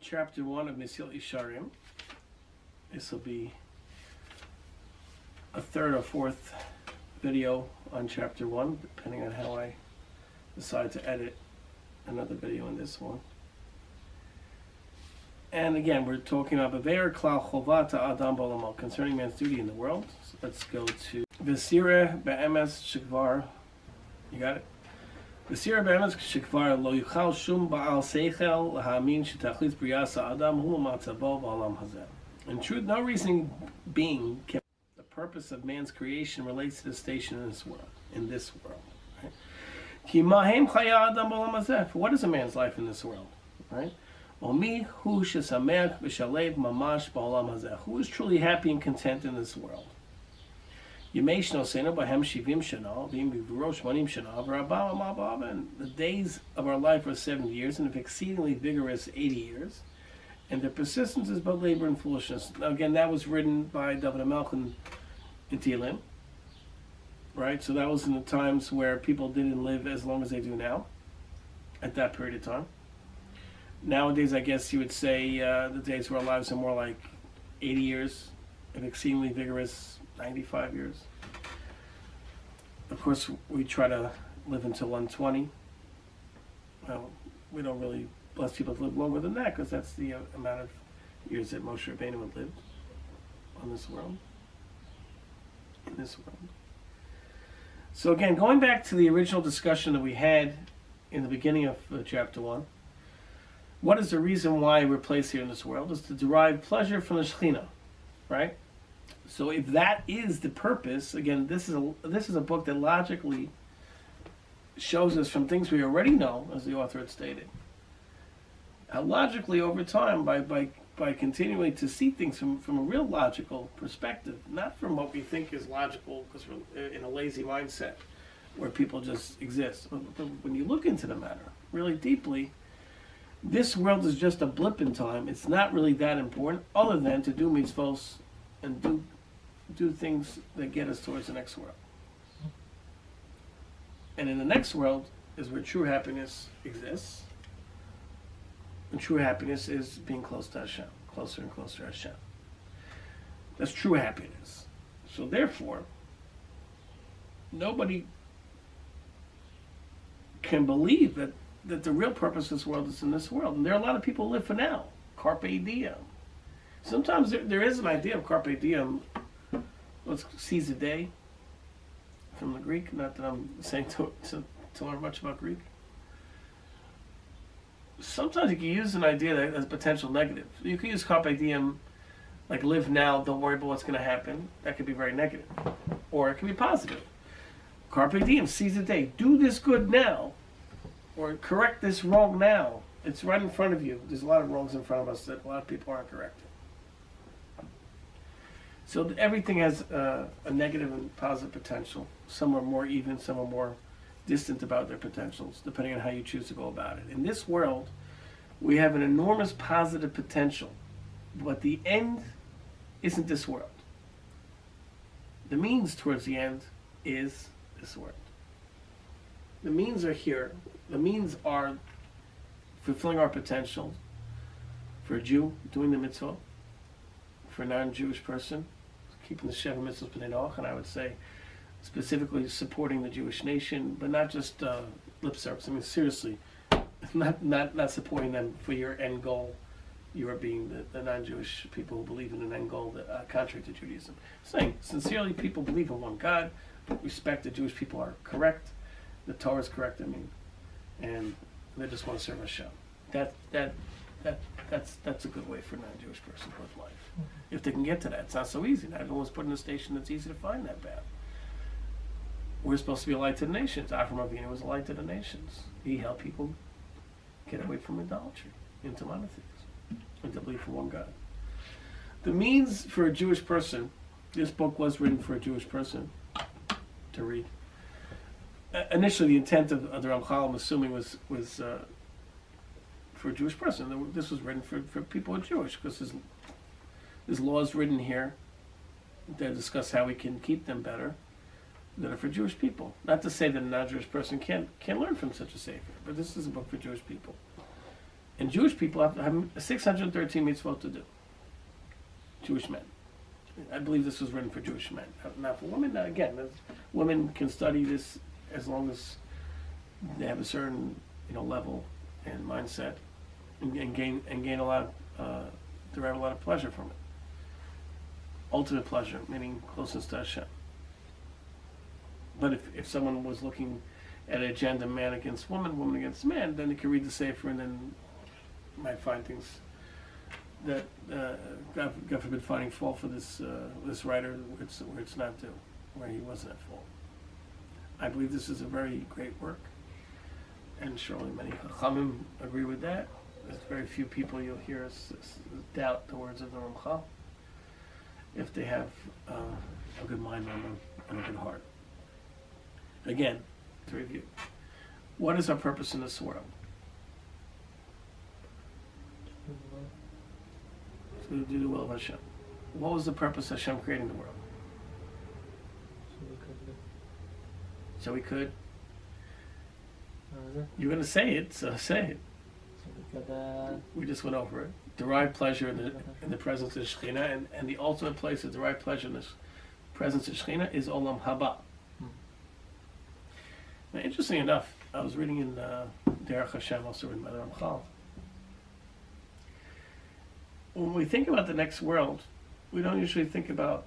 chapter 1 of Mesillat Yesharim. This will be a third or fourth video on chapter 1, depending on how I decide to edit another video in this one. And again, we're talking about Bever Klal Chovata Adam Bolamo, concerning man's duty in the world. So let's go to Vesira Be'emes Shekvar. You got it? Vesira Be'emes Shekvar Lo Yuchal Shum Ba'al Seichel Lahamin Shetachlis Briyasa Adam Hu Matzavo Ba'alam Hazeh. In truth, no reasoning being can. The purpose of man's creation relates to the station in this world. Right? Ki Mahem Chaya Adam Ba'alam Hazeh. What is a man's life in this world? Right? Who is truly happy and content in this world? And the days of our life are 70 years, and if exceedingly vigorous 80 years, and their persistence is but labor and foolishness. Now again, that was written by David HaMelech in Tehillim, right? So that was in the times where people didn't live as long as they do now, at that period of time. Nowadays, I guess you would say the days where our lives are more like 80 years, and exceedingly vigorous 95 years. Of course, we try to live until 120. Well, we don't really bless people to live longer than that, because that's the amount of years that Moshe Rabbeinu had lived on this world, in this world. So again, going back to the original discussion that we had in the beginning of chapter 1, what is the reason why we're placed here in this world? Is to derive pleasure from the Shekhinah, right? So if that is the purpose, again, this is a book that logically shows us from things we already know, as the author had stated, how logically over time, by continuing to see things from a real logical perspective, not from what we think is logical because we're in a lazy mindset where people just exist. But when you look into the matter really deeply, this world is just a blip in time. It's not really that important, other than to do mitzvos and do things that get us towards the next world. And in the next world is where true happiness exists. And true happiness is being close to Hashem, closer and closer to Hashem. That's true happiness. So therefore, nobody can believe that the real purpose of this world is in this world. And there are a lot of people who live for now. Carpe diem. Sometimes there is an idea of carpe diem. Let's seize the day, from the Greek. Not that I'm saying to learn much about Greek. Sometimes you can use an idea that has potential negative. You can use carpe diem, like live now, don't worry about what's going to happen. That could be very negative. Or it can be positive. Carpe diem, seize the day. Do this good now. Or correct this wrong now. It's right in front of you. There's a lot of wrongs in front of us that a lot of people aren't correcting. So everything has a negative and positive potential. Some are more even, some are more distant about their potentials, depending on how you choose to go about it. In this world, we have an enormous positive potential, but the end isn't this world. The means towards the end is this world. The means are here. The means are fulfilling our potential. For a Jew, doing the mitzvah. For a non-Jewish person, keeping the Sheva mitzvahs b'nei Noach, and I would say specifically supporting the Jewish nation, but not just lip service. I mean, seriously, not supporting them for your end goal. You are being the non-Jewish people who believe in an end goal that contrary to Judaism. Saying sincerely, people believe in one God, respect the Jewish people are correct, the Torah is correct. I mean, and they just want to serve Hashem. That's a good way for a non-Jewish person to live life. Mm-hmm. If they can get to that, it's not so easy. Not everyone's put in a station that's easy to find that path. We're supposed to be a light to the nations. Avram Avinu was a light to the nations. He helped people get away from idolatry, into monotheism, and to believe in one God. The means for a Jewish person, this book was written for a Jewish person to read. Initially, the intent of the Ramchal, I'm assuming, was for a Jewish person. This was written for people who are Jewish, because there's laws written here that discuss how we can keep them better, that are for Jewish people. Not to say that a non-Jewish person can't learn from such a sefer, but this is a book for Jewish people. And Jewish people have 613 mitzvot to do. Jewish men. I believe this was written for Jewish men, not for women. Again, women can study this as long as they have a certain level and mindset, and gain a lot of derive a lot of pleasure from it. Ultimate pleasure, meaning closeness to Hashem. But if someone was looking at an agenda, man against woman, woman against man, then they could read the Sefer and then might find things that God forbid finding fault for this writer where it's not due, where he wasn't at fault. I believe this is a very great work, and surely many Chachamim agree with that. There's very few people you'll hear doubt the words of the Ramchal if they have a good mind on them and a good heart. Again, to review, what is our purpose in this world? To do the will of Hashem. What was the purpose of Hashem creating the world? So we could. You're going to say it, so say it. We just went over it. Derive pleasure in the presence of Shekhinah, and the ultimate place to derive pleasure in the presence of Shekhinah is Olam Haba. Now, interesting enough, I was reading in Derech Hashem, also written by the Ramchal. When we think about the next world, we don't usually think about.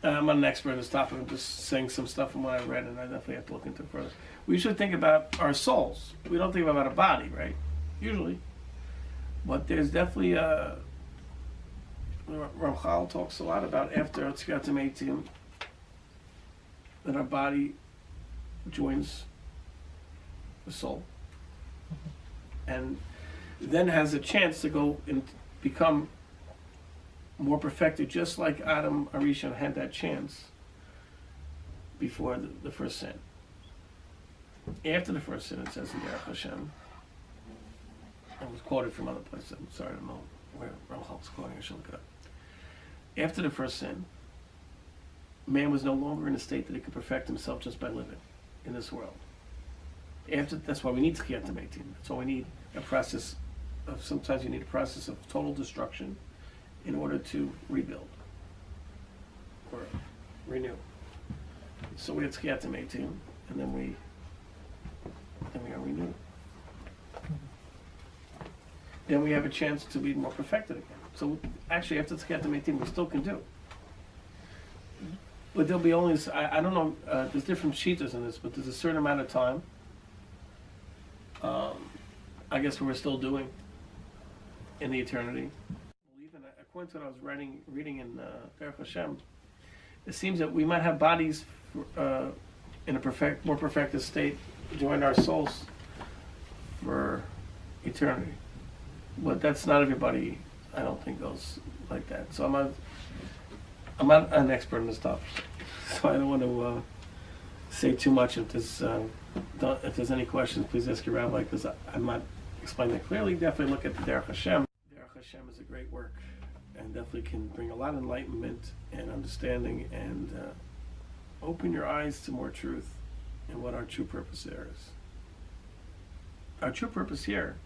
I'm not an expert in this topic. I'm just saying some stuff from what I read, and I definitely have to look into it further. We should think about our souls. We don't think about a body, right? Usually, but there's definitely Ramchal talks a lot about after Tzikatim Eitim that our body joins the soul, and then has a chance to go and become more perfected, just like Adam Arishon had that chance before the first sin. After the first sin, it says in Derech Hashem, it was quoted from other places, I'm sorry, I don't know where Ramchal was quoting, I should look it up. After the first sin, man was no longer in a state that he could perfect himself just by living in this world. That's why we need Tzikatim Eitim. That's why we need a process of, sometimes you need a process of total destruction in order to rebuild or renew. So we have Tzikatim Eitim, and then we are renewed. Then we have a chance to be more perfected again. So actually, after Tzikatim Eitim, we still can do. But there'll be only, I don't know, there's different shitas in this, but there's a certain amount of time, I guess, we're still doing in the eternity. Even according to what I was reading in Derech Hashem, it seems that we might have bodies in a more perfected state, join our souls for eternity. But that's not everybody, I don't think, goes like that. So I'm not an expert in this topic, so I don't want to say too much. If there's any questions, please ask your rabbi, because I'm not explaining that clearly. Definitely look at the Derech Hashem. Derech Hashem is a great work, and definitely can bring a lot of enlightenment and understanding, and open your eyes to more truth and what our true purpose there is. Our true purpose here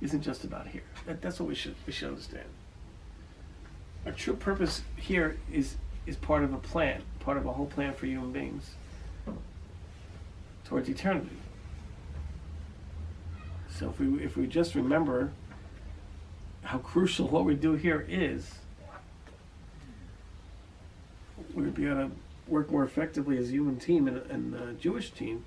isn't just about here. That's what we should understand. Our true purpose here is part of a plan, part of a whole plan for human beings towards eternity. So if we just remember how crucial what we do here is, we would be able to work more effectively as a human team and a Jewish team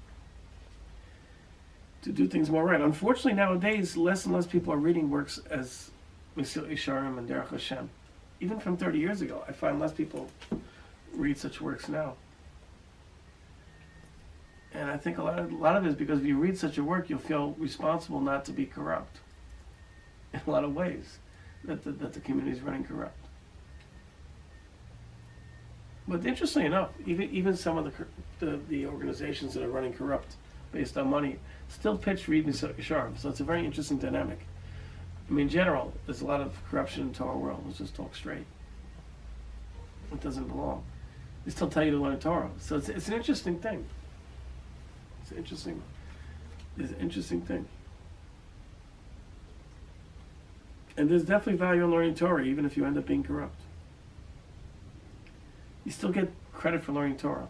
to do things more right. Unfortunately, nowadays, less and less people are reading works as Mesillat Yesharim and Derech Hashem. Even from 30 years ago, I find less people read such works now. And I think a lot of it is because if you read such a work, you'll feel responsible not to be corrupt in a lot of ways, that the community is running corrupt. But interestingly enough, even some of the organizations that are running corrupt based on money still pitch read Mesillat Yesharim. So it's a very interesting dynamic. I mean, in general, there's a lot of corruption in the Torah world. Let's just talk straight. It doesn't belong. They still tell you to learn Torah. So it's an interesting thing. It's an interesting thing. And there's definitely value in learning Torah, even if you end up being corrupt. You still get credit for learning Torah.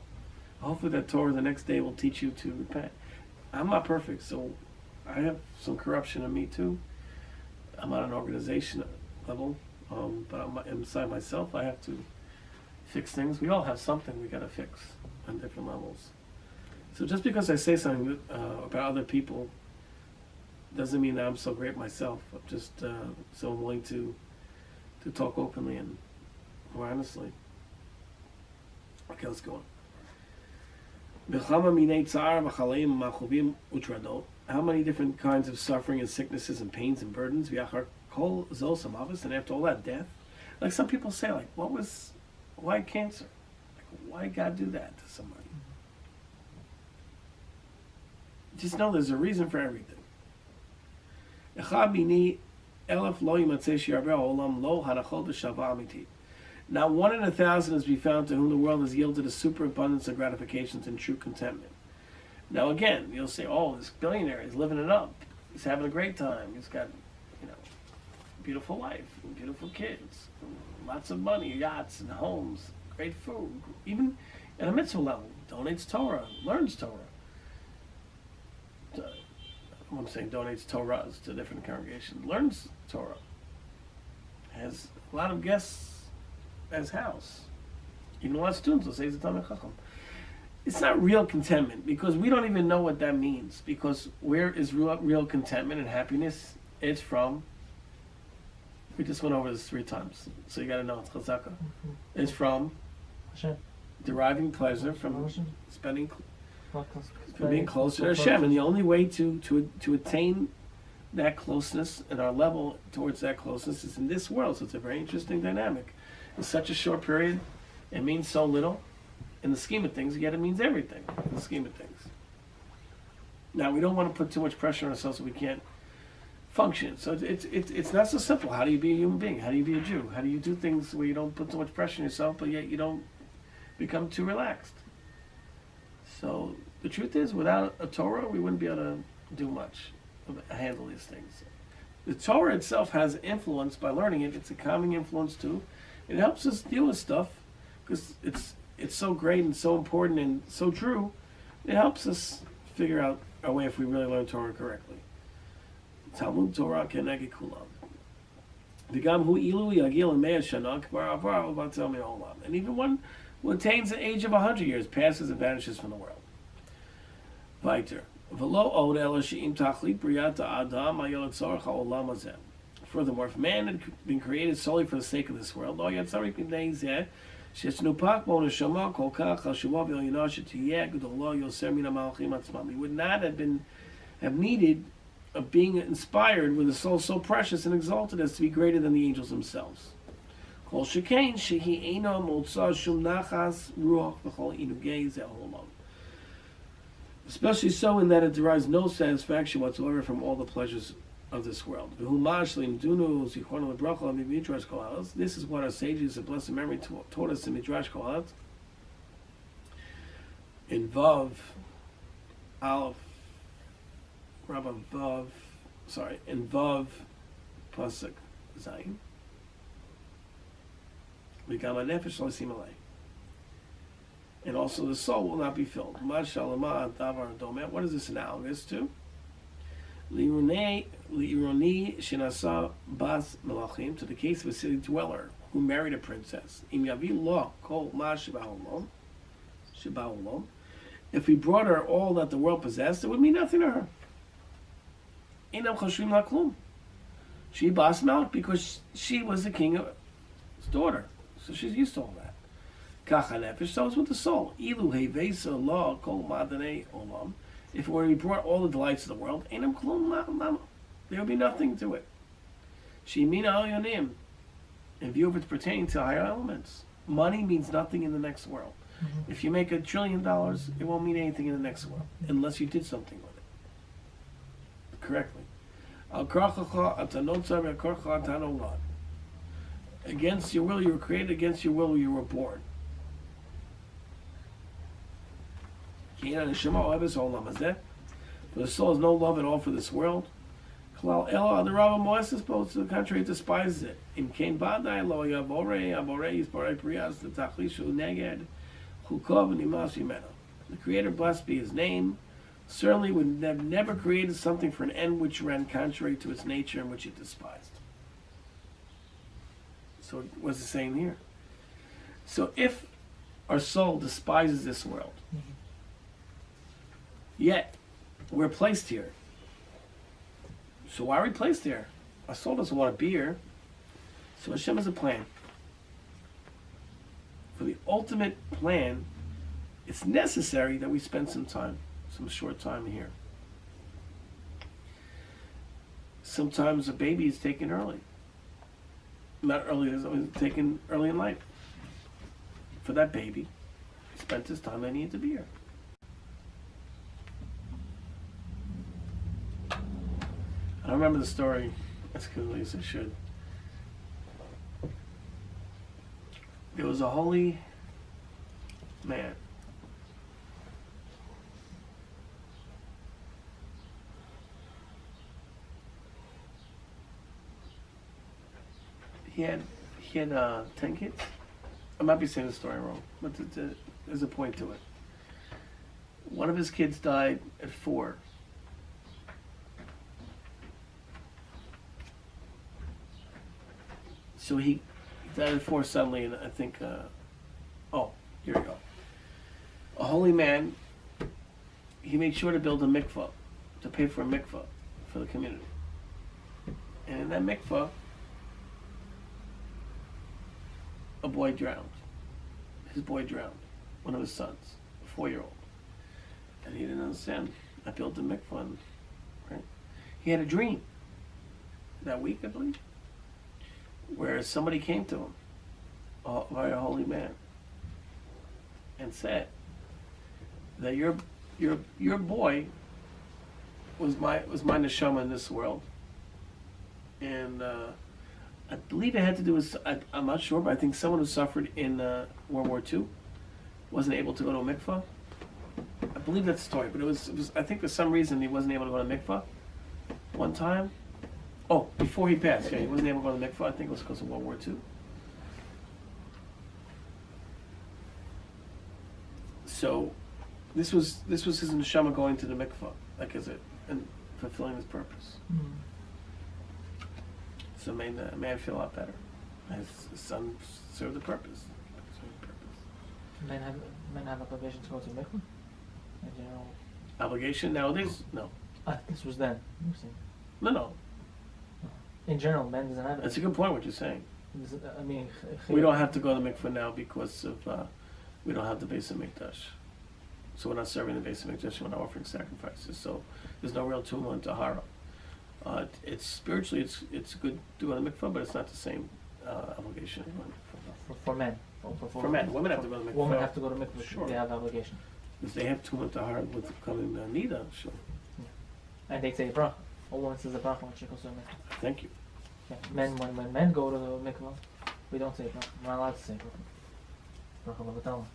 Hopefully that Torah the next day will teach you to repent. I'm not perfect, so I have some corruption in me too. I'm on an organization level, but I'm inside myself. I have to fix things. We all have something we got to fix on different levels. So just because I say something about other people doesn't mean that I'm so great myself. I'm just so willing to talk openly and more honestly. Okay, let's go on. How many different kinds of suffering and sicknesses and pains and burdens? And after all that, death. Like some people say, like, why cancer? Like, why God do that to somebody? Just know there's a reason for everything. Now 1 in 1,000 is to be found to whom the world has yielded a superabundance of gratifications and true contentment. Now again, you'll say, oh, this billionaire is living it up. He's having a great time. He's got, beautiful life, and beautiful kids, lots of money, yachts and homes, great food. Even at a mitzvah level, donates Torah, learns Torah. I'm saying donates Torahs to different congregations, learns Torah. Has a lot of guests at his house. Even a lot of students will say he's a Talmid Chacham. It's not real contentment because we don't even know what that means. Because where is real contentment and happiness? It's from. We just went over this 3 times, so you got to know it's chazaka. It's from deriving pleasure from spending, from being closer to Hashem, and the only way to attain that closeness and our level towards that closeness is in this world. So it's a very interesting dynamic. In such a short period, it means so little. In the scheme of things, yet it means everything in the scheme of things. Now, we don't want to put too much pressure on ourselves so we can't function. So it's not so simple. How do you be a human being? How do you be a Jew? How do you do things where you don't put so much pressure on yourself, but yet you don't become too relaxed? So the truth is, without a Torah, we wouldn't be able to do much, handle these things. The Torah itself has influence by learning it. It's a calming influence too. It helps us deal with stuff because it's so great and so important and so true. It helps us figure out our way if we really learn Torah correctly. Talmud Torah keneged kulam. V'gam hu ilu yagil mea shana kvar avar uvatel me'olam. And even one who attains an age of 100 years passes and vanishes from the world. Weiter. V'lo od ela she'im tachlit briyat ha'adam hayol tzorach ha'olam hazeh. Furthermore, if man had been created solely for the sake of this world, lo yatzarich b'nei zeh she'tznupak bo neshama kol kach chashuva v'yonah she'tiyeh g'dolo yoser min ha'malachim atzmam. He would not have needed of being inspired with a soul so precious and exalted as to be greater than the angels themselves. Kol shekain shehi eino motza shum nachas ruach v'chol inugei zeh ha'olam. Especially so in that it derives no satisfaction whatsoever from all the pleasures of this world. This is what our sages of blessed memory taught us in Midrash Kohalat. In Vav, Aleph, in Vav, Pasuk, Zayin. And also the soul will not be filled. What is this analogous to? Li'ironi shenasa bas melachim, to the case of a city dweller who married a princess. Im yavi lo kol ma sheba'olom. If we brought her all that the world possessed, it would mean nothing to her. Inam chashrim laklum. She bas melech because she was the king's daughter, so she's used to all that. Kacha nefesh, so it's with the soul. Ilu hevesa lo kol madanei olam. If we brought all the delights of the world, there would be nothing to it. Shemina al-yonim, in view of its pertaining to higher elements. Money means nothing in the next world. Mm-hmm. If you make $1 trillion, it won't mean anything in the next world, unless you did something with it correctly. Against your will you were created, against your will you were born. For the soul has no love at all for this world. Klal Elo the Rava Moises opposed to the contrary, despises it. In Kain Badai Lo Yabore is Borei Prias the Tachlishu Neged Chukov and Imas Yimeno. The Creator, blessed be His name, certainly would have never created something for an end which ran contrary to its nature and which it despised. So what's it saying here? So if our soul despises this world, yet we're placed here. So why are we placed here? Our soul doesn't want to be here. So Hashem has a plan. For the ultimate plan, it's necessary that we spend some short time here. Sometimes a baby is taken early. Not early, it's taken early in life. For that baby, he spent his time, they needed to be here. I don't remember the story as clearly as I should. There was a holy man. He had 10 kids. I might be saying the story wrong, but there's a point to it. One of his kids died at 4. So he died at 4 suddenly, and I think, here we go. A holy man, he made sure to build a mikvah, to pay for a mikvah for the community. And in that mikvah, a boy drowned. His boy drowned. One of his sons, a 4-year-old. And he didn't understand. I built a mikvah, right? He had a dream that week, I believe, where somebody came to him, a very holy man, and said that your boy was my neshama in this world, and I believe it had to do with, I'm not sure, but I think someone who suffered in World War II wasn't able to go to a mikvah. I believe that's the story, but it was I think for some reason he wasn't able to go to mikvah one time. Oh, before he passed, he wasn't able to go to mikvah. I think it was because of World War II. So this was his neshama going to the mikvah, like and fulfilling his purpose. Mm-hmm. So it made the man feel a lot better. His son served the purpose. Men have obligation to go to mikvah? In general? Obligation nowadays? No. This was then. No. In general, men doesn't have it. That's a good point what you're saying. I mean, we don't have to go to the mikvah now because of we don't have the Beis HaMikdash. So we're not serving the Beis HaMikdash, we're not offering sacrifices. So there's no real tumah and tahara. It's spiritually, it's good to go to the mikvah, but it's not the same obligation. For men. For men. Women have to go to the mikvah. Women have to go to mikvah. Sure. They have obligation. Because they have tumah and tahara with coming nida, sure. Yeah. And they say bracha. A woman says a bracha when she goes to a mikvah. Thank you. Yeah. When men go to the mikvah, we don't say bracha. We're not allowed to say bracha. Bracha b'vatala.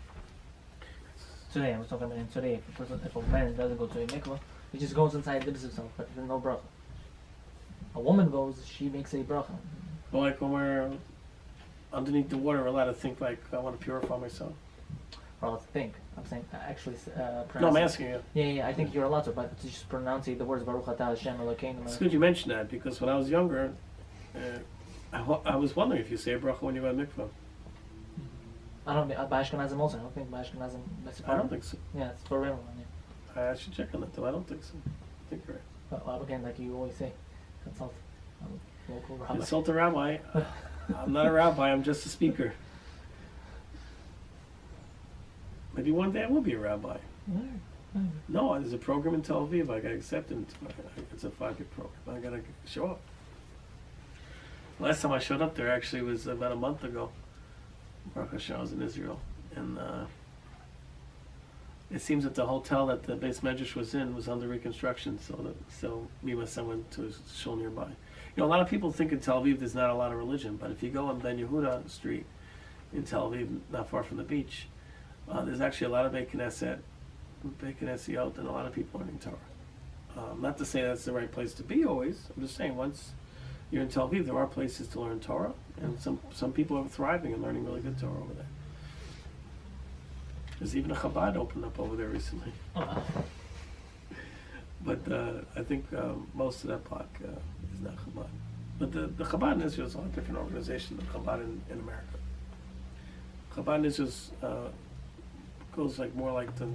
Today, I was talking about today, if a man doesn't go to a mikvah, he just goes inside, dips himself, but there's no bracha. A woman goes, she makes a bracha. Well, like when we're underneath the water, we're allowed to think like, I want to purify myself. We're allowed to think. I'm saying, actually pronounce. No, I'm asking you. Yeah, I think you're allowed to, but to just pronounce the words Baruch Atah Hashem Elokeinu. It's good you mentioned that, because when I was younger, I was wondering if you say a bracha when you go to mikvah. I don't think, by Ashkenazim also, I don't think by Ashkenazim, I don't think so. Yeah, it's for real. I should check on that though, I don't think so. I think you're right. Well, again, like you always say, consult a local rabbi. Consult a rabbi. I'm not a rabbi, I'm just a speaker. Maybe one day I will be a rabbi. No, there's a program in Tel Aviv, I got accepted. It's a 5-year program, I gotta show up. Last time I showed up there actually was about a month ago. Baruch Hashem, I was in Israel, and it seems that the hotel that the Beis Medrash was in was under reconstruction, so me and my son went to a shul nearby. You know, a lot of people think in Tel Aviv there's not a lot of religion, but if you go on Ben Yehuda Street in Tel Aviv, not far from the beach, there's actually a lot of Beit Knesiot and a lot of people learning Torah. Not to say that's the right place to be always. I'm just saying once you're in Tel Aviv, there are places to learn Torah, and some people are thriving and learning really good Torah over there. There's even a Chabad opened up over there recently. Oh, But I think most of that block is not Chabad. But the Chabad in Israel is a lot different organization than Chabad in America. Chabad in Israel goes like more like the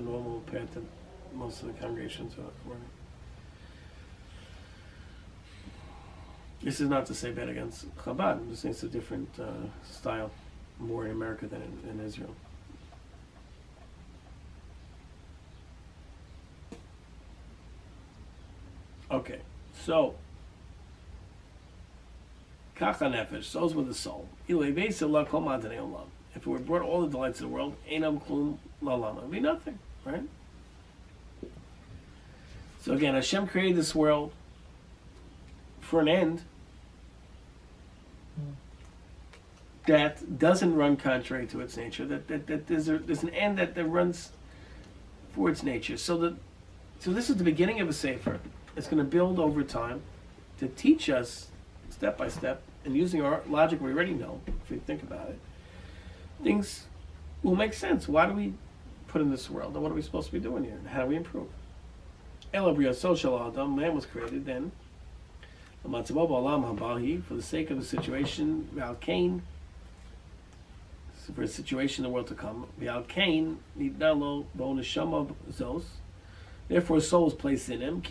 normal path that most of the congregations are running. This is not to say bad against Chabad. I'm just saying it's a different style, more in America than in Israel. Okay, so Kacha nefesh, so's with the soul. If it were brought all the delights of the world, einam klum lalama, it'd be nothing, right? So again, Hashem created this world for an end that doesn't run contrary to its nature. That there's an end that runs for its nature. So this is the beginning of a sefer. It's going to build over time to teach us step by step, and using our logic we already know, if we think about it, things will make sense. Why do we put in this world, and what are we supposed to be doing here, and how do we improve? Elabria social Adam, man was created then. For the sake of a situation, for a situation in the world to come, therefore, a soul is placed in him.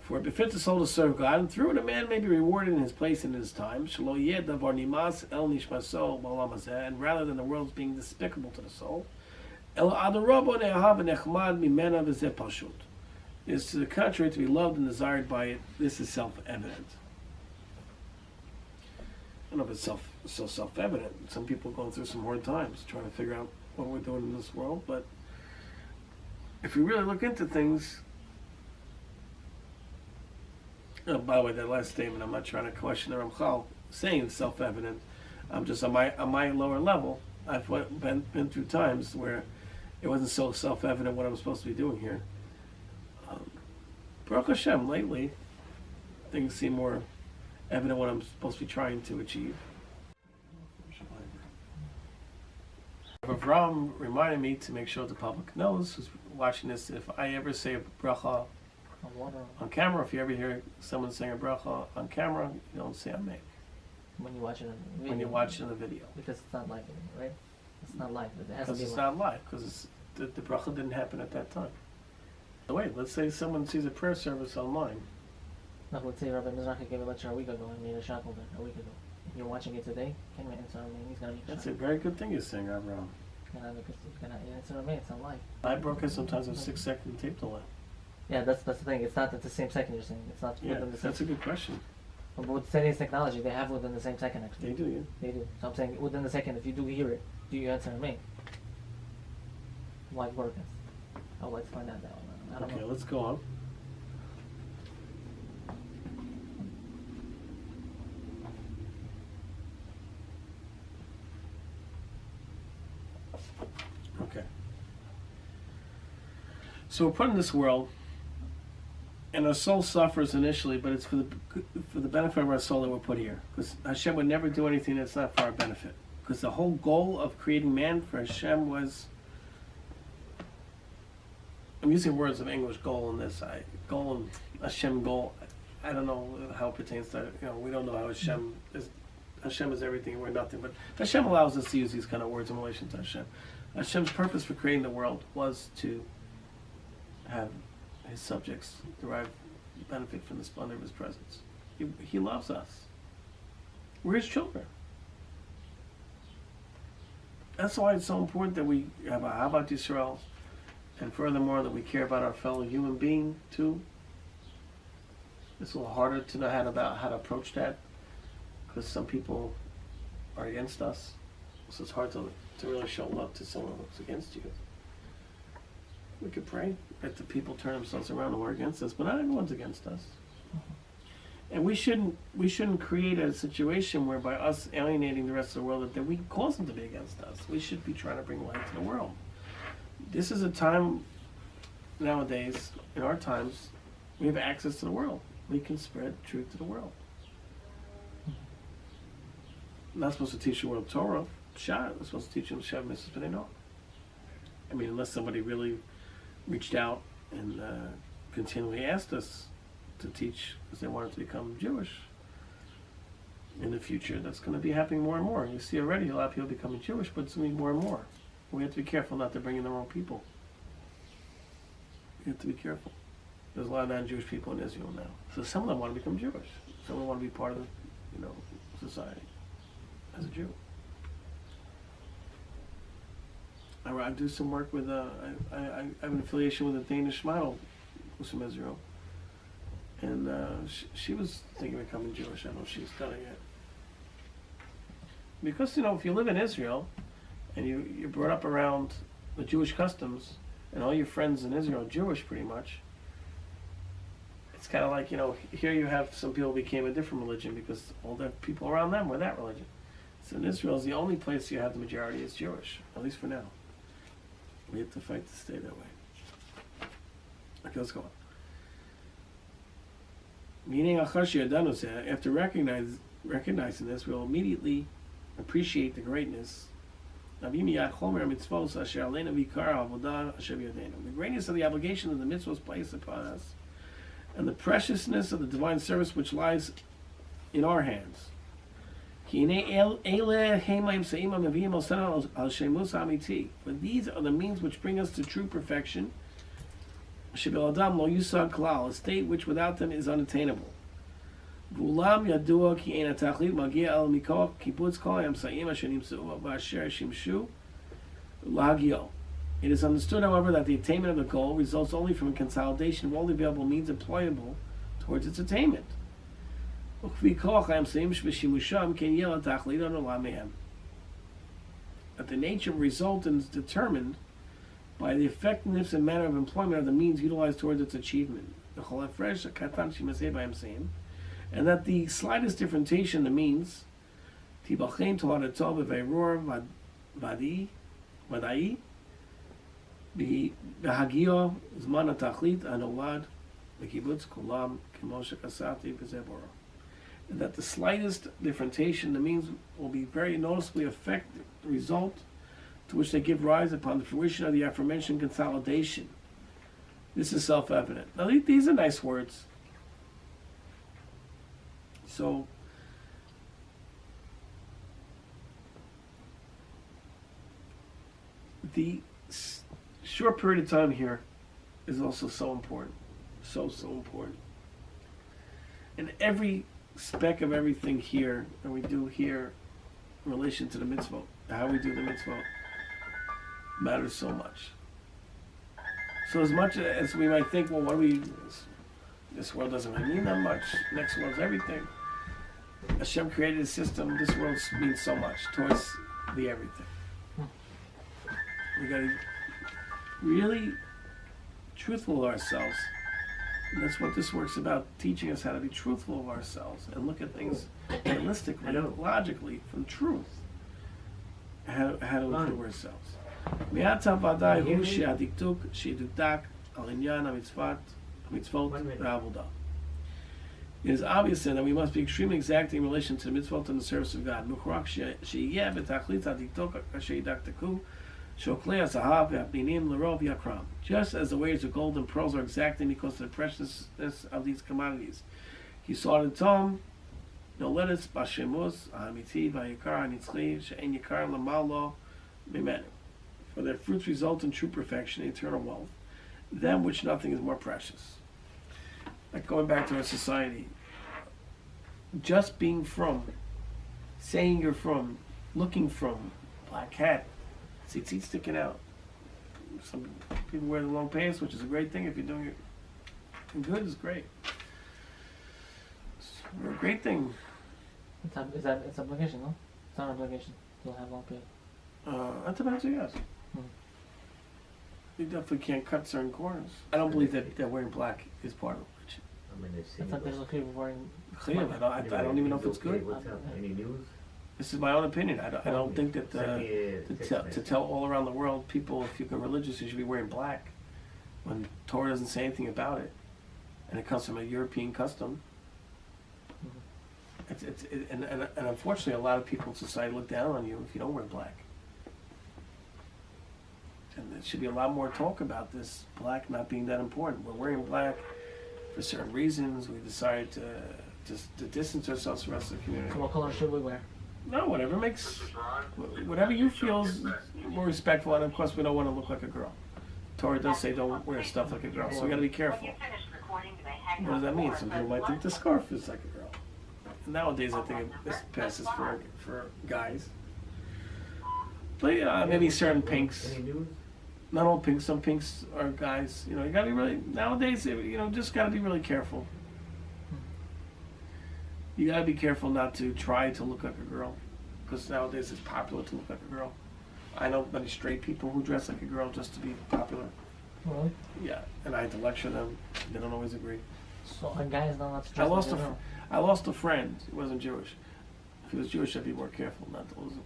For it befits the soul to serve God, and through it a man may be rewarded in his place and in his time. And rather than the world's being despicable to the soul, is to the contrary, to be loved and desired by it. This is self-evident. I don't know if it's so self-evident. Some people are going through some hard times trying to figure out what we're doing in this world. But if we really look into things, by the way, that last statement, I'm not trying to question the Ramchal saying it's self-evident. I'm just on my lower level. I've been through times where it wasn't so self-evident what I'm supposed to be doing here. Baruch Hashem, lately, things seem more evident what I'm supposed to be trying to achieve. Avram reminded me to make sure the public knows, who's watching this, if I ever say a bracha on camera, if you ever hear someone saying a bracha on camera, you don't say amen. When you watch it on the video. When you watch it on the video. Because it's not live anymore, right? It's not live. It has to Because be it's live. not live, because the bracha didn't happen at that time. So wait, let's say someone sees a prayer service online. No, let's say Rabbi Mizrahi gave a lecture a week ago and made a shackleton a week ago. If you're watching it today, can we answer Amen? He's gonna make a That's a very good thing you're saying, Avram. Because he's gonna answer Amen. It's not live. I broadcast sometimes with 6-second tape delay. Yeah, that's the thing. It's not at the same second. You're saying it's not Yeah, within the same. that's a good question. But with today's technology, they have within the same second. Actually, They do, yeah. They do. So I'm saying within the second, if you do hear it, do you answer Amen? Live broadcast. I would like to find out that one. I don't Okay, know. let's go on. Okay. So we're put in this world, and our soul suffers initially, but it's for the benefit of our soul that we're put here. Because Hashem would never do anything that's not for our benefit. Because the whole goal of creating man for Hashem was, I'm using words of English, goal in this. Goal and Hashem goal. I don't know how it pertains to, we don't know how Hashem is. Hashem is everything and we're nothing. But Hashem allows us to use these kind of words in relation to Hashem. Hashem's purpose for creating the world was to have his subjects derive benefit from the splendor of his presence. He loves us. We're his children. That's why it's so important that we have a Ahavat Yisrael, and furthermore that we care about our fellow human being too. It's a little harder to know how to approach that, because some people are against us. So it's hard to really show love to someone who's against you. We could pray that the people turn themselves around and are against us, but not everyone's against us. And we shouldn't create a situation where by us alienating the rest of the world that we cause them to be against us. We should be trying to bring light to the world. This is a time nowadays, in our times, we have access to the world. We can spread truth to the world. I'm not supposed to teach the world Torah, Pshat. We're supposed to teach them Shem Mrs. B'nai. I mean, unless somebody really reached out and continually asked us to teach because they wanted to become Jewish. In the future, that's going to be happening more and more. You see already a lot of people becoming Jewish, but it's going to be more and more. We have to be careful not to bring in the wrong people. We have to be careful. There's a lot of non-Jewish people in Israel now. So some of them want to become Jewish. Some of them want to be part of the, society as a Jew. I do some work with, I have an affiliation with a Danish model who's from Israel. And she was thinking of becoming Jewish. I don't know if she's done it yet. Because, if you live in Israel and you're brought up around the Jewish customs and all your friends in Israel are Jewish pretty much, it's kind of like, here you have some people became a different religion because all the people around them were that religion. So in Israel is the only place you have the majority is Jewish, at least for now. We have to fight to stay that way. Okay, let's go on. Meaning, after recognizing this, we'll immediately appreciate the greatness. The greatness of the obligation of the mitzvahs placed upon us, and the preciousness of the divine service which lies in our hands. For these are the means which bring us to true perfection. A state which without them is unattainable. It is understood, however, that the attainment of the goal results only from a consolidation of all the available means employable towards its attainment. That the nature of resultant is determined by the effectiveness and manner of employment of the means utilized towards its achievement. And that the slightest differentiation in the means and that the slightest differentiation in the means will be very noticeably affect the result to which they give rise upon the fruition of the aforementioned consolidation. This is self-evident. Now these are nice words. So, the short period of time here is also so important. So important. And every speck of everything here that we do here in relation to the mitzvot, how we do the mitzvot, matters so much. So as much as we might think, well, this world doesn't really mean that much, next world's everything. Hashem created a system, this world means so much towards the everything. We gotta be really truthful with ourselves. And that's what this work's about, teaching us how to be truthful of ourselves and look at things realistically, logically, from truth. How to improve ourselves. It is obvious then that we must be extremely exacting in relation to the mitzvot and the service of God. Just as the weights of gold and pearls are exacting because of the preciousness of these commodities. He saw it in Tom, no lettuce, bashemus, hamiti, vayikar, hanitzli, she'en yikar lamalo, mimenu. For their fruits result in true perfection, eternal wealth, than which nothing is more precious. Like going back to our society, just being from, saying you're from, looking from, black hat, tzitzit sticking out. Some people wear the long pants, which is a great thing if you're doing it good. It's great. It's a great thing. It's obligation, no? It's not an obligation to have long pants. That's about it, yes. You definitely can't cut certain corners. I don't believe that wearing black is part of religion. mean, they've seen It's not there's a chiyuv of wearing. Chiyuv, I don't even know if it's good. What's up? Any news? This is my own opinion. I don't think that Send me a text to tell all around the world people, if you're religious, you should be wearing black, when Torah doesn't say anything about it, and it comes from a European custom. And unfortunately, a lot of people in society look down on you if you don't wear black. And there should be a lot more talk about this, black not being that important. We're wearing black for certain reasons. We decided to distance ourselves from the rest of the community. So what color should we wear? No, whatever you feel is more respectful, and of course we don't want to look like a girl. Torah does say don't wear stuff like a girl, so we got to be careful. What does that mean? Some people might think the scarf is like a girl. Nowadays, I think this passes for guys. But yeah, maybe certain pinks. Any news? Not all pinks. Some pinks are guys. You got to be really nowadays. Just got to be really careful. You got to be careful not to try to look like a girl, because nowadays it's popular to look like a girl. I know many straight people who dress like a girl just to be popular. Really? Yeah, and I had to lecture them. They don't always agree. So are guys not allowed to I dress lost like a girl? I lost a friend. He wasn't Jewish. If he was Jewish, I'd be more careful not to lose him,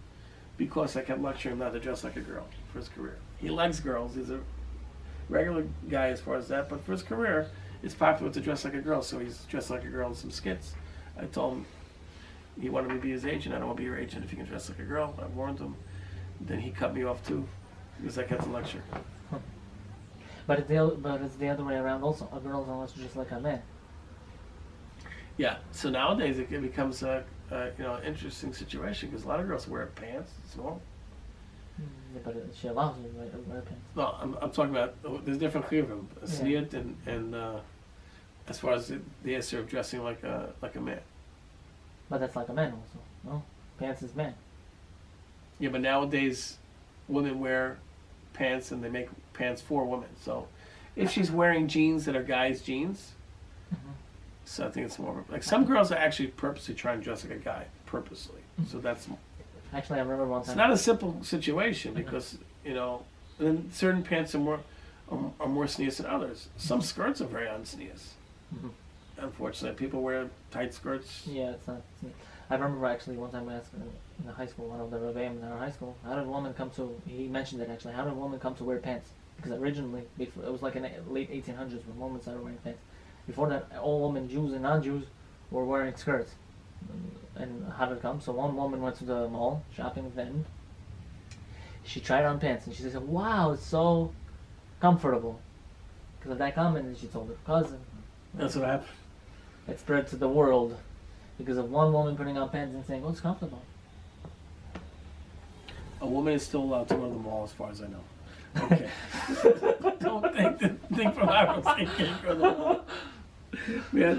because I kept lecturing him not to dress like a girl for his career. He likes girls. He's a regular guy as far as that, but for his career, it's popular to dress like a girl. So he's dressed like a girl in some skits. I told him he wanted me to be his agent. I don't want to be your agent if you can dress like a girl. I warned him. Then he cut me off too, because I kept the lecture. But it's the other way around also. A girl's allowed to dress like a man. Yeah. So nowadays it becomes a interesting situation, because a lot of girls wear pants. It's normal. Yeah, but she allows you to wear pants. No, I'm talking about there's different chiyuvim, sniyat and as far as the answer of dressing like a man. But that's like a man also. No, pants is man. Yeah, but nowadays women wear pants, and they make pants for women. So if she's wearing jeans that are guys' jeans, so I think it's more like some girls are actually purposely trying to dress like a guy purposely. So that's Actually, I remember one it's time. not a simple situation, because then certain pants are more sneeze than others. Some skirts are very unsneeze. Mhm. Unfortunately, people wear tight skirts. Yeah, it's not. I remember actually one time we asked in the high school, one of the rebbeim in our high school, how did a woman come to? He mentioned it actually. How did a woman come to wear pants? Because originally, before, it was like in the late 1800s when women started wearing pants. Before that, all women, Jews and non-Jews, were wearing skirts. And how did it come? So one woman went to the mall shopping then. She tried on pants and she said, "Wow, it's so comfortable." Because of that comment, and she told her cousin. That's what happened. It spread to the world because of one woman putting on pants and saying, "Oh, it's comfortable." A woman is still allowed to go to the mall, as far as I know. Okay. Don't think from our sake, can't go to the mall. It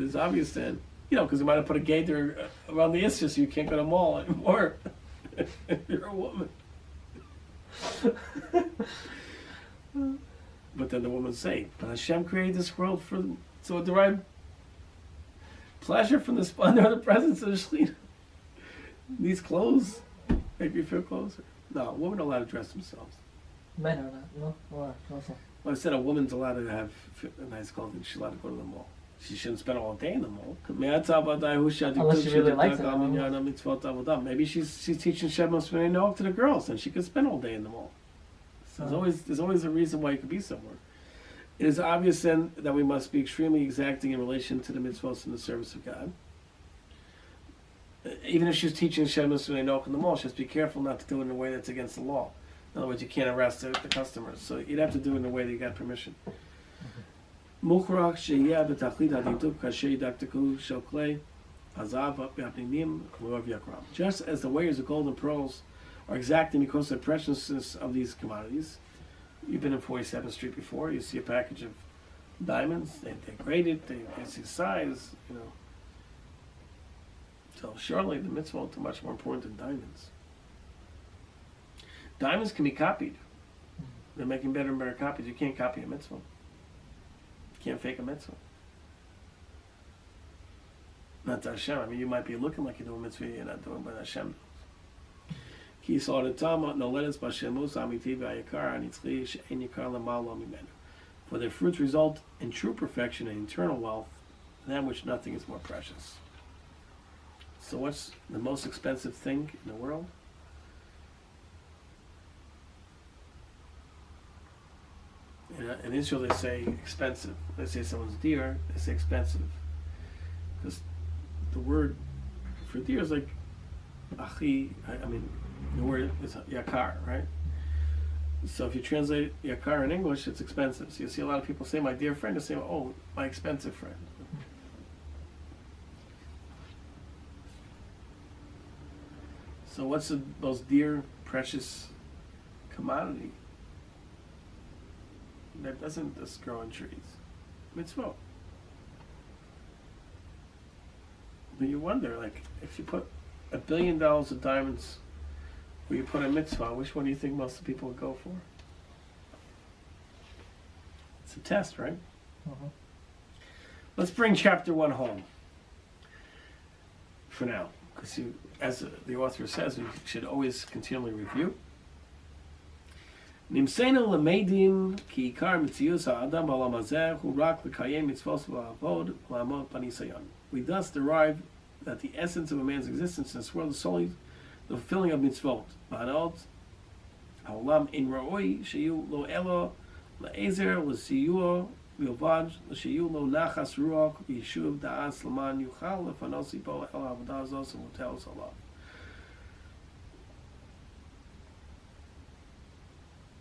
is obvious then, because you might have put a gate there around the issue, so you can't go to the mall anymore. If you're a woman. But then the woman say, "But Hashem created this world so it derived pleasure from the splendor of the presence of the Shekhinah. These clothes make you feel closer." No, women are allowed to dress themselves. Men are not, no? Or also. Well, I said a woman's allowed to have nice clothing. She's allowed to go to the mall. She shouldn't spend all day in the mall. Unless she really likes it. Maybe she's teaching Shemos B'nai Noach to the girls, and she could spend all day in the mall. So there's always a reason why you could be somewhere. It is obvious then that we must be extremely exacting in relation to the mitzvot in the service of God. Even if she's teaching Shemos B'nai Noach in the mall, she has to be careful not to do it in a way that's against the law. In other words, you can't harass the customers. So you'd have to do it in a way that you got permission. Just as the weighers of gold and pearls are exacting because of the preciousness of these commodities. You've been in 47th Street before. You see a package of diamonds. They grade it. They see size. So surely the mitzvot are much more important than diamonds. Diamonds can be copied. They're making better and better copies. You can't copy a mitzvah. You can't fake a mitzvah. Not to Hashem. I mean, you might be looking like you're doing mitzvah, you're not doing, but Hashem knows. Ki saw the Tama, no let us Bashemus Amiti Vayakar Anitzli Shein Yakar Lamalo Mimenu. For their fruits result in true perfection and eternal wealth, than which nothing is more precious. So what's the most expensive thing in the world? In Israel they say expensive. They say someone's dear, they say expensive. Because the word for dear is like achi, I mean, the word is yakar, right? So if you translate yakar in English, it's expensive. So you see a lot of people say my dear friend, they say, oh, my expensive friend. So what's the most dear, precious commodity that doesn't just grow on trees? Mitzvot. But you wonder, like, if you put $1 billion of diamonds where you put a mitzvah, which one do you think most of the people would go for? It's a test, right? Mhm. Let's bring chapter 1 home for now, because as the author says, we should always continually review. Nimseinu lemedim ki ikar mitzius ha'adam ba'olam hazeh hu rak l'kayem mitzvos v'avod l'amod b'nisayon. We thus derive that the essence of a man's existence in this world is solely the fulfilling of mitzvot. Ba'anot ha'olam in ra'oi sheyu lo elo la'ezer l'siyuo v'yovad l'sheyu lo nachas ruach v'yishuv da'as l'man yuchal l'fanosi bo el ha'avodah zos v'motel zolav.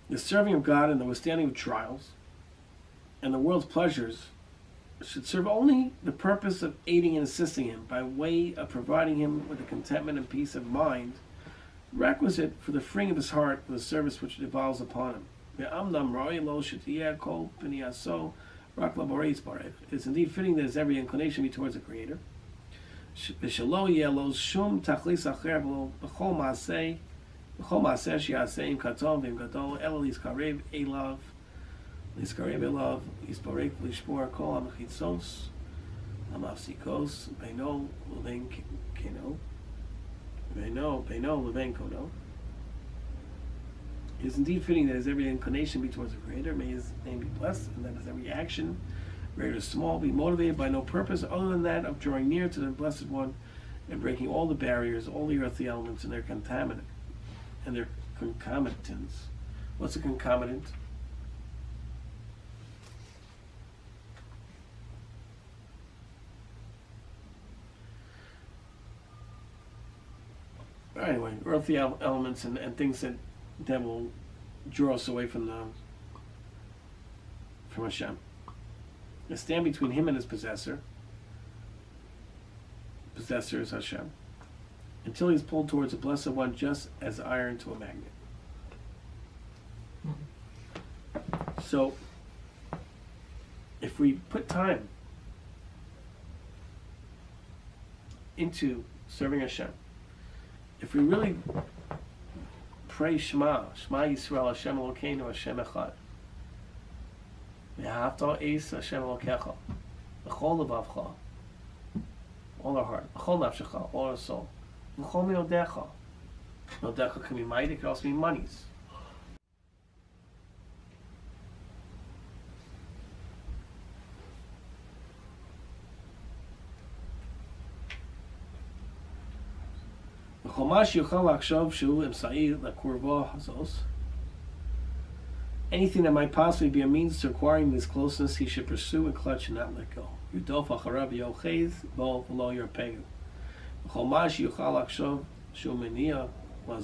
The serving of God and the withstanding of trials and the world's pleasures should serve only the purpose of aiding and assisting him by way of providing him with the contentment and peace of mind requisite for the freeing of his heart for the service which devolves upon him. It is indeed fitting that his every inclination be towards the Creator. בכל מעשה שיעשה עם קטון ועם גדול, אלא להזקרב אליו, להספרק ולשמור כל המחיצות, המפסיקות, בינו לבין קונו. It is indeed fitting that his every inclination be towards the Creator, may his name be blessed, and that his every action, great or small, be motivated by no purpose other than that of drawing near to the Blessed One and breaking all the barriers, all the earthly elements and their concomitants. What's a concomitant? Anyway, earthly elements and things that will draw us away from Hashem. They stand between him and his possessor. Possessor is Hashem. Until he's pulled towards the Blessed One just as iron to a magnet. So, if we put time into serving Hashem, if we really pray Shema Yisrael Hashem Elokeinu Hashem Echad, V'ahavta es Hashem Elokecha, B'chol levavcha, all our heart, B'chol nafshecha, all our soul, V'chol me'odecha. Me'odecha can be might, it can also be monies. Anything that might possibly be a means to acquiring this closeness, he should pursue and clutch and not let go.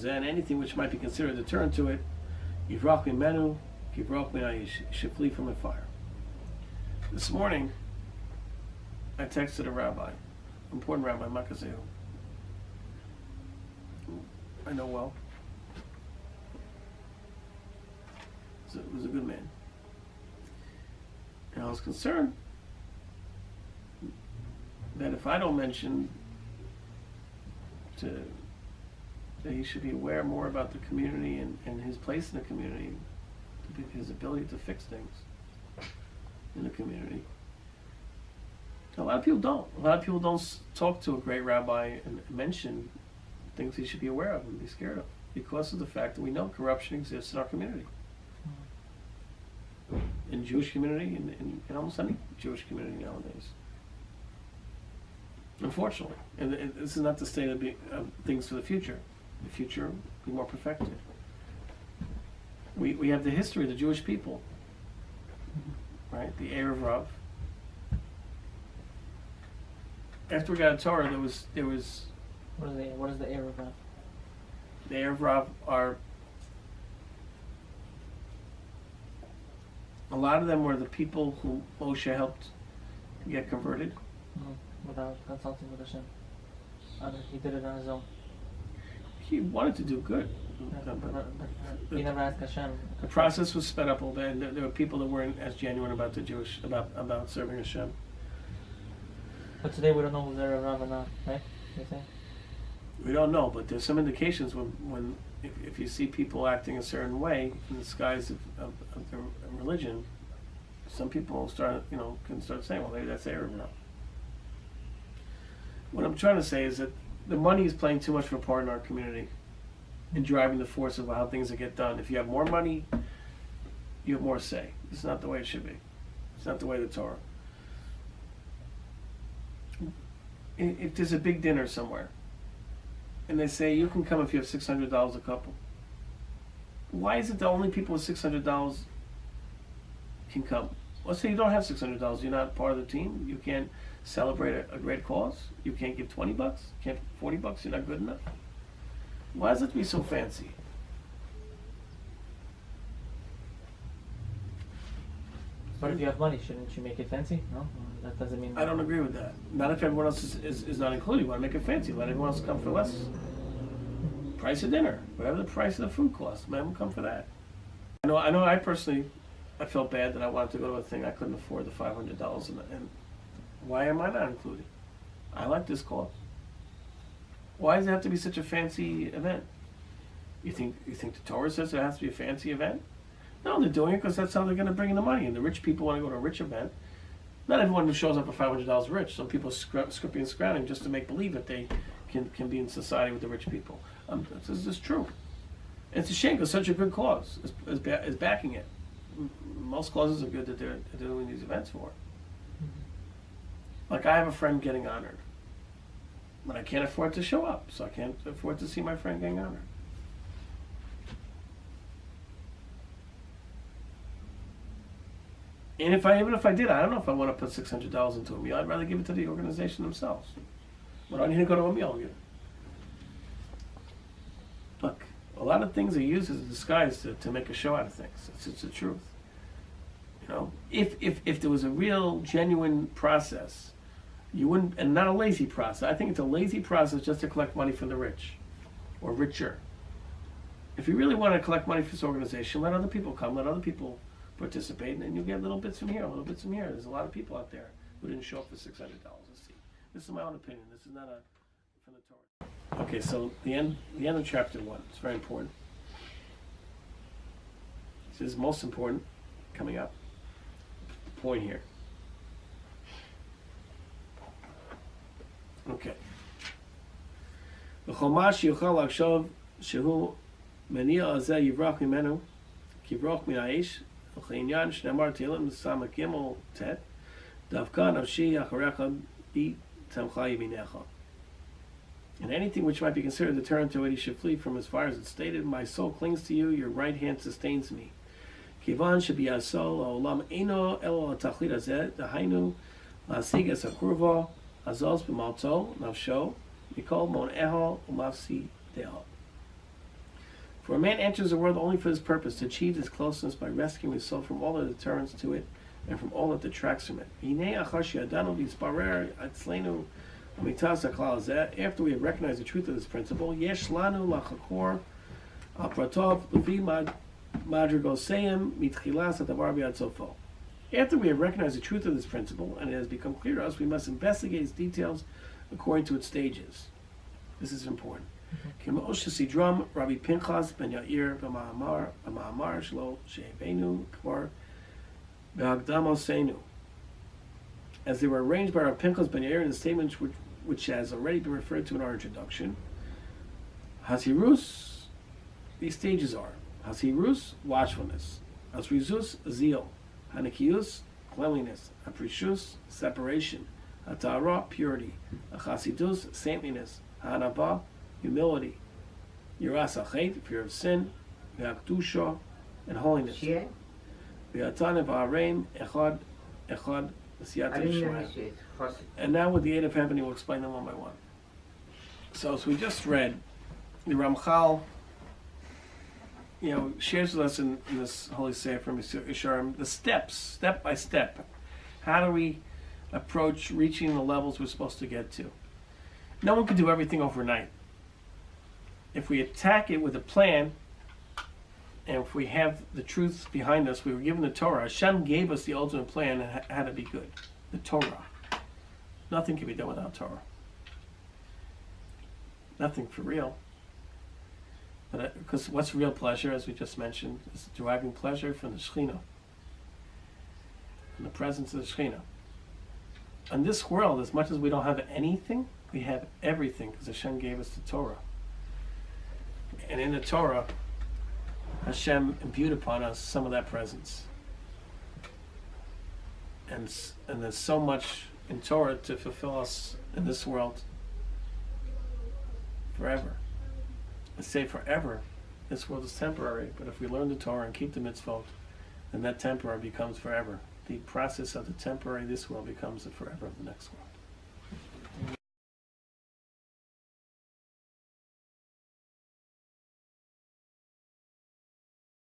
And anything which might be considered a deterrent to it, he should flee from the fire. This morning, I texted a rabbi, important rabbi, Makazeo. I know well. He was a good man. And I was concerned that if I don't mention that he should be aware more about the community and his place in the community, his ability to fix things in the community. A lot of people don't. A lot of people don't talk to a great rabbi and mention things he should be aware of and be scared of. because of the fact that we know corruption exists in our community. In Jewish community, in almost any Jewish community nowadays. Unfortunately. And this is not the state of things for the future. The future will be more perfected. We have the history of the Jewish people. Right? The Erev Rav. After we got a Torah, there was What is the Erev Rav? the Erev Rav are, a lot of them were the people who Moshe helped get converted. Without consulting with Hashem. He did it on his own. He wanted to do good. But he never asked Hashem. The process was sped up a little bit, and there were people that weren't as genuine about about serving Hashem. But today we don't know who's Erev Rav or not, right? You say? We don't know, but there's some indications when if you see people acting a certain way in the guise of their religion, some people can start saying, well, maybe that's Erev Rav. What I'm trying to say is that the money is playing too much of a part in our community in driving the force of how things get done. If you have more money, you have more say. It's not the way it should be. It's not the way of the Torah. If there's a big dinner somewhere, and they say you can come if you have $600 a couple, why is it the only people with $600 can come? Let's say you don't have $600. You're not part of the team. You can't celebrate a great cause. You can't give $20. You can't give $40. You're not good enough. Why does it have to be so fancy? But if you have money, shouldn't you make it fancy? No, that doesn't mean. I don't agree with that. Not if everyone else is not included. You want to make it fancy. Let everyone else come for less. Price of dinner, whatever the price of the food costs, let them come for that. I know. I personally, I felt bad that I wanted to go to a thing I couldn't afford the $500, and why am I not included? I like this cause. Why does it have to be such a fancy event? You think the Torah says it has to be a fancy event? No, they're doing it because that's how they're going to bring in the money. And the rich people want to go to a rich event. Not everyone who shows up for $500 is rich. Some people are scripping and scrounging just to make believe that they can be in society with the rich people. This is true. It's a shame because such a good cause is backing it. Most causes are good that they're doing these events for. Like I have a friend getting honored, but I can't afford to show up, so I can't afford to see my friend getting honored. And even if I did, I don't know if I want to put $600 into a meal. I'd rather give it to the organization themselves. But I need to go to a meal. Look, a lot of things are used as a disguise to make a show out of things. It's the truth. If there was a real, genuine process, you wouldn't, and not a lazy process. I think it's a lazy process just to collect money from the rich, or richer. If you really want to collect money for this organization, let other people come, let other people participate, and then you'll get little bits from here, little bits from here. There's a lot of people out there who didn't show up for $600 a seat. This is my own opinion. This is not from the Torah. Okay, so the end of chapter 1. It's very important. This is most important coming up. Point here. Okay. V'chomash yochal akshov shehu meniya azeh yivrach mimenu kivrach min ha'esh v'cheinyan shneimar tehillim sama gimel tet davka nafshi acharecha bi tamcha yaminecha. And anything which might be considered a deterrent to it, he should flee from his fire, as it stated, my soul clings to you, your right hand sustains me. Kivan shebiyasol ha'olam eino elo ha'tachlit hazeh dahainu la'asig es ha'kurva Azos b'malto nafsho mikol mon ehol umafsi deho. For a man enters the world only for this purpose, to achieve this closeness by rescuing his soul from all the deterrents to it and from all that detracts from it. After we have recognized the truth of this principle, yesh lanu lachakor pratov levi madrigoseim mitchilas hadavar biad sofo. After we have recognized the truth of this principle and it has become clear to us, we must investigate its details according to its stages. This is important. K'ma'osh Sidram Rabbi Pinchas ben Yair b'ma'amar shlo she'evenu kvar b'hagdamosenu. As they were arranged by Rabbi Pinchas ben Yair in the statement which has already been referred to in our introduction, Hazirus these stages are Hasirus, watchfulness, Hasrizus, zeal, Hanikius, cleanliness, Aprishus, separation, Hatara, purity, Achasidus, saintliness, Hanava, humility, Yiras Achet, fear of sin, V'Akdusha, and holiness. Shia? V'Atan V'Arein, Echad, I Siyata didn't Yeshua. understand. Chassid. And now with the aid of heaven, he will explain them one by one. So as we just read, the Ramchal, shares with us in this Holy Sefer, Mesillat Yesharim, the steps, step by step. How do we approach reaching the levels we're supposed to get to? No one can do everything overnight. If we attack it with a plan, and if we have the truth behind us, we were given the Torah. Hashem gave us the ultimate plan on how to be good. The Torah. Nothing can be done without Torah. Nothing for real. But because what's real pleasure, as we just mentioned, is deriving pleasure from the Shekhinah, from the presence of the Shekhinah. In this world, as much as we don't have anything, we have everything because Hashem gave us the Torah. And in the Torah, Hashem imbued upon us some of that presence. And there's so much in Torah to fulfill us in this world forever. I say forever, this world is temporary, but if we learn the Torah and keep the mitzvot, then that temporary becomes forever. The process of the temporary this world becomes the forever of the next world.